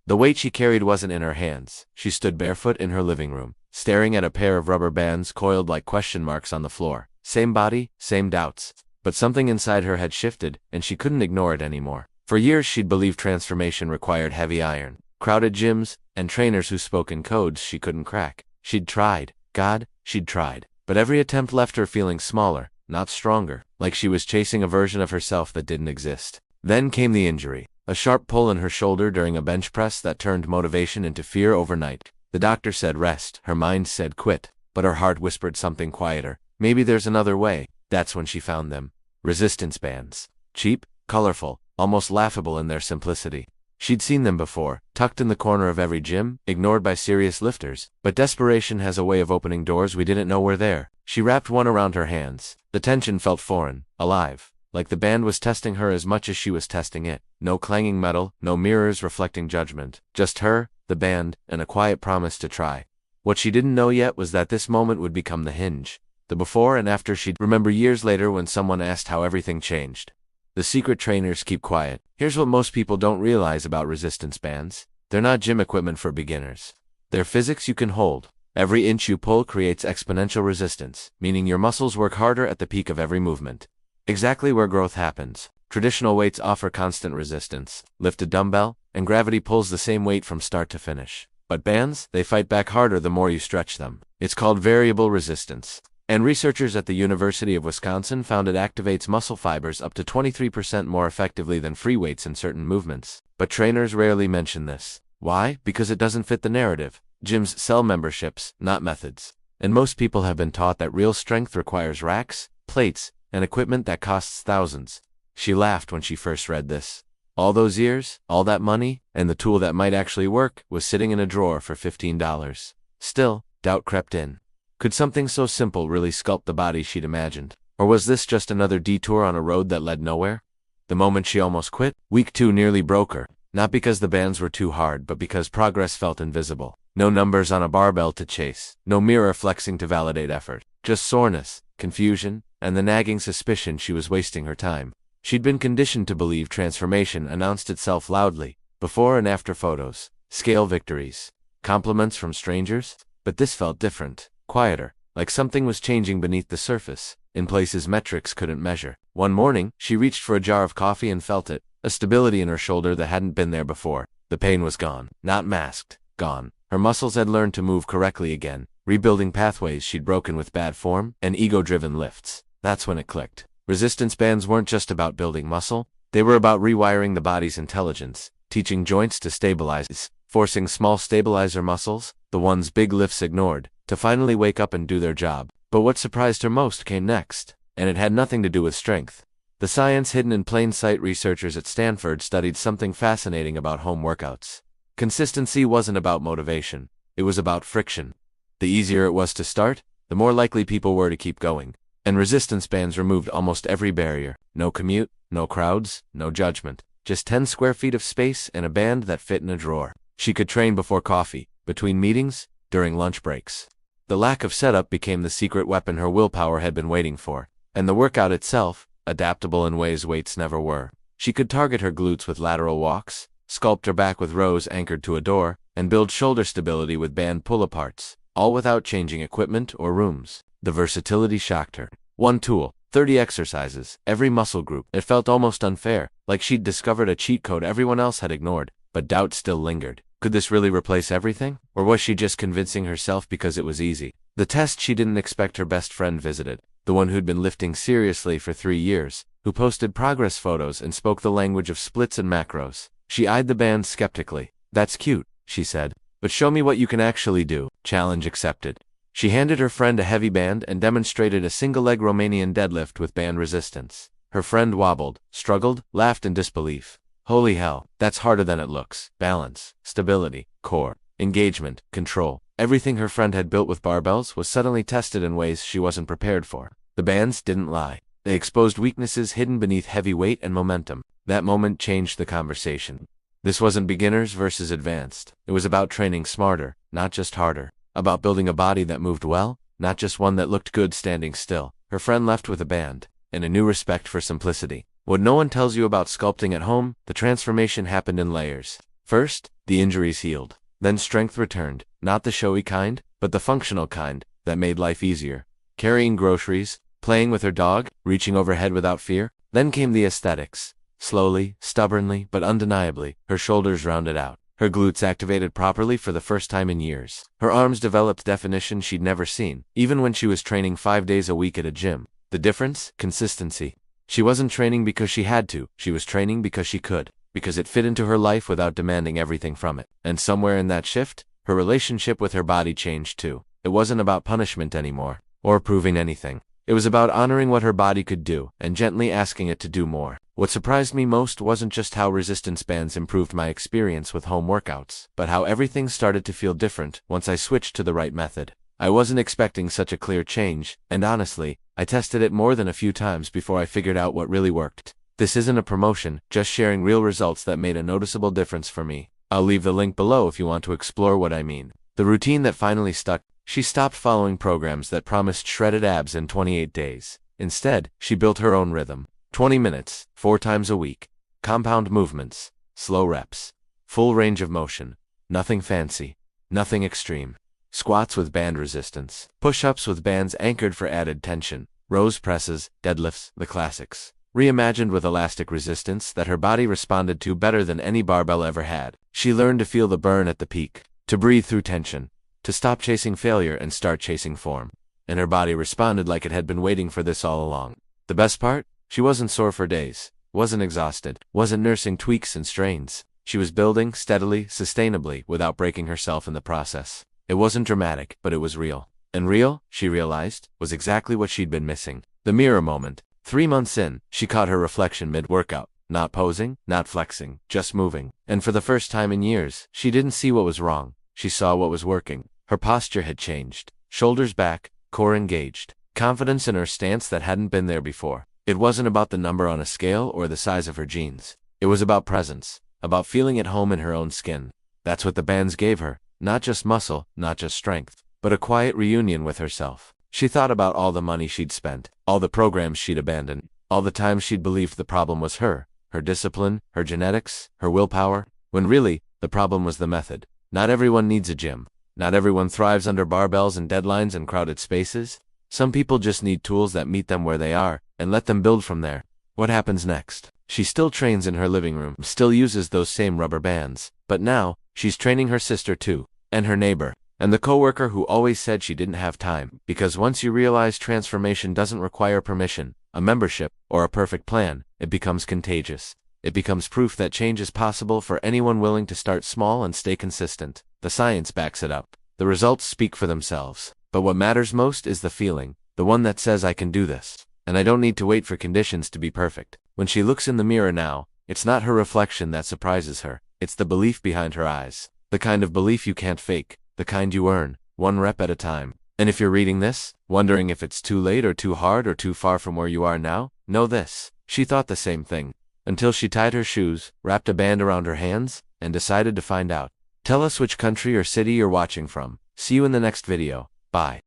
The weight she carried wasn't in her hands. She stood barefoot in her living room, staring at a pair of rubber bands coiled like question marks on the floor. Same body, same doubts. But something inside her had shifted, and she couldn't ignore it anymore. For years she'd believed transformation required heavy iron, crowded gyms, and trainers who spoke in codes she couldn't crack. She'd tried. God, she'd tried. But every attempt left her feeling smaller, not stronger, like she was chasing a version of herself that didn't exist. Then came the injury. A sharp pull in her shoulder during a bench press that turned motivation into fear overnight. The doctor said rest, her mind said quit, but her heart whispered something quieter. Maybe there's another way. That's when she found them. Resistance bands. Cheap, colorful, almost laughable in their simplicity. She'd seen them before, tucked in the corner of every gym, ignored by serious lifters. But desperation has a way of opening doors we didn't know were there. She wrapped one around her hands. The tension felt foreign, alive. Like the band was testing her as much as she was testing it. No clanging metal, no mirrors reflecting judgment. Just her, the band, and a quiet promise to try. What she didn't know yet was that this moment would become the hinge. The before and after she'd remember years later when someone asked how everything changed. The secret trainers keep quiet. Here's what most people don't realize about resistance bands. They're not gym equipment for beginners. They're physics you can hold. Every inch you pull creates exponential resistance, meaning your muscles work harder at the peak of every movement. Exactly where growth happens. Traditional weights offer constant resistance. Lift a dumbbell, and gravity pulls the same weight from start to finish. But bands, they fight back harder the more you stretch them. It's called variable resistance. And researchers at the University of Wisconsin found it activates muscle fibers up to 23% more effectively than free weights in certain movements. But trainers rarely mention this. Why? Because it doesn't fit the narrative. Gyms sell memberships, not methods. And most people have been taught that real strength requires racks, plates, and equipment that costs thousands. She laughed when she first read this. All those years, all that money, and the tool that might actually work was sitting in a drawer for $15. Still, doubt crept in. Could something so simple really sculpt the body she'd imagined? Or was this just another detour on a road that led nowhere? The moment she almost quit, week 2 nearly broke her. Not because the bands were too hard, but because progress felt invisible. No numbers on a barbell to chase. No mirror flexing to validate effort. Just soreness, confusion, and the nagging suspicion she was wasting her time. She'd been conditioned to believe transformation announced itself loudly, before and after photos, scale victories, compliments from strangers. But this felt different, quieter, like something was changing beneath the surface, in places metrics couldn't measure. One morning, she reached for a jar of coffee and felt it, a stability in her shoulder that hadn't been there before. The pain was gone, not masked, gone. Her muscles had learned to move correctly again, rebuilding pathways she'd broken with bad form and ego-driven lifts. That's when it clicked. Resistance bands weren't just about building muscle, they were about rewiring the body's intelligence, teaching joints to stabilize, forcing small stabilizer muscles, the ones big lifts ignored, to finally wake up and do their job. But what surprised her most came next, and it had nothing to do with strength. The science hidden in plain sight. Researchers at Stanford studied something fascinating about home workouts. Consistency wasn't about motivation, it was about friction. The easier it was to start, the more likely people were to keep going. And resistance bands removed almost every barrier. No commute, no crowds, no judgment. Just 10 square feet of space and a band that fit in a drawer. She could train before coffee, between meetings, during lunch breaks. The lack of setup became the secret weapon her willpower had been waiting for. And the workout itself, adaptable in ways weights never were. She could target her glutes with lateral walks, sculpt her back with rows anchored to a door, and build shoulder stability with band pull-aparts, all without changing equipment or rooms. The versatility shocked her. One tool, 30 exercises, every muscle group. It felt almost unfair, like she'd discovered a cheat code everyone else had ignored, but doubt still lingered. Could this really replace everything? Or was she just convincing herself because it was easy? The test she didn't expect her best friend visited, the one who'd been lifting seriously for 3 years, who posted progress photos and spoke the language of splits and macros. She eyed the band skeptically. "That's cute," she said, "but show me what you can actually do." Challenge accepted. She handed her friend a heavy band and demonstrated a single-leg Romanian deadlift with band resistance. Her friend wobbled, struggled, laughed in disbelief. Holy hell, that's harder than it looks. Balance, stability, core, engagement, control. Everything her friend had built with barbells was suddenly tested in ways she wasn't prepared for. The bands didn't lie. They exposed weaknesses hidden beneath heavy weight and momentum. That moment changed the conversation. This wasn't beginners versus advanced. It was about training smarter, not just harder. About building a body that moved well, not just one that looked good standing still. Her friend left with a band, and a new respect for simplicity. What no one tells you about sculpting at home, the transformation happened in layers. First, The injuries healed. Then strength returned, not the showy kind, but the functional kind, that made life easier. Carrying groceries, playing with her dog, reaching overhead without fear. Then came the aesthetics. Slowly, stubbornly, but undeniably, her shoulders rounded out. Her glutes activated properly for the first time in years. Her arms developed definition she'd never seen, even when she was training 5 days a week at a gym. The difference? Consistency. She wasn't training because she had to, she was training because she could, because it fit into her life without demanding everything from it. And somewhere in that shift, her relationship with her body changed too. It wasn't about punishment anymore, or proving anything. It was about honoring what her body could do, and gently asking it to do more. What surprised me most wasn't just how resistance bands improved my experience with home workouts, but how everything started to feel different once I switched to the right method. I wasn't expecting such a clear change, and honestly, I tested it more than a few times before I figured out what really worked. This isn't a promotion, just sharing real results that made a noticeable difference for me. I'll leave the link below if you want to explore what I mean. The routine that finally stuck. She stopped following programs that promised shredded abs in 28 days. Instead, she built her own rhythm. 20 minutes, 4 times a week. Compound movements, slow reps, full range of motion. Nothing fancy, nothing extreme. Squats with band resistance, push-ups with bands anchored for added tension, rows presses, deadlifts, the classics. Reimagined with elastic resistance that her body responded to better than any barbell ever had. She learned to feel the burn at the peak, to breathe through tension, to stop chasing failure and start chasing form. And her body responded like it had been waiting for this all along. The best part? She wasn't sore for days, wasn't exhausted, wasn't nursing tweaks and strains. She was building steadily, sustainably, without breaking herself in the process. It wasn't dramatic, but it was real. And real, she realized, was exactly what she'd been missing. The mirror moment. 3 months in, she caught her reflection mid-workout. Not posing, not flexing, just moving. And for the first time in years, she didn't see what was wrong. She saw what was working. Her posture had changed. Shoulders back, core engaged. Confidence in her stance that hadn't been there before. It wasn't about the number on a scale or the size of her jeans. It was about presence, about feeling at home in her own skin. That's what the bands gave her. Not just muscle, not just strength, but a quiet reunion with herself. She thought about all the money she'd spent, all the programs she'd abandoned, all the times she'd believed the problem was her discipline, her genetics, her willpower, when really, the problem was the method. Not everyone needs a gym. Not everyone thrives under barbells and deadlines and crowded spaces. Some people just need tools that meet them where they are, and let them build from there. What happens next? She still trains in her living room, still uses those same rubber bands, but now, she's training her sister too, and her neighbor, and the coworker who always said she didn't have time. Because once you realize transformation doesn't require permission, a membership, or a perfect plan, it becomes contagious. It becomes proof that change is possible for anyone willing to start small and stay consistent. The science backs it up. The results speak for themselves. But what matters most is the feeling, the one that says I can do this. And I don't need to wait for conditions to be perfect. When she looks in the mirror now, it's not her reflection that surprises her. It's the belief behind her eyes. The kind of belief you can't fake. The kind you earn, 1 rep at a time. And if you're reading this, wondering if it's too late or too hard or too far from where you are now, know this. She thought the same thing. Until she tied her shoes, wrapped a band around her hands, and decided to find out. Tell us which country or city you're watching from. See you in the next video. Bye.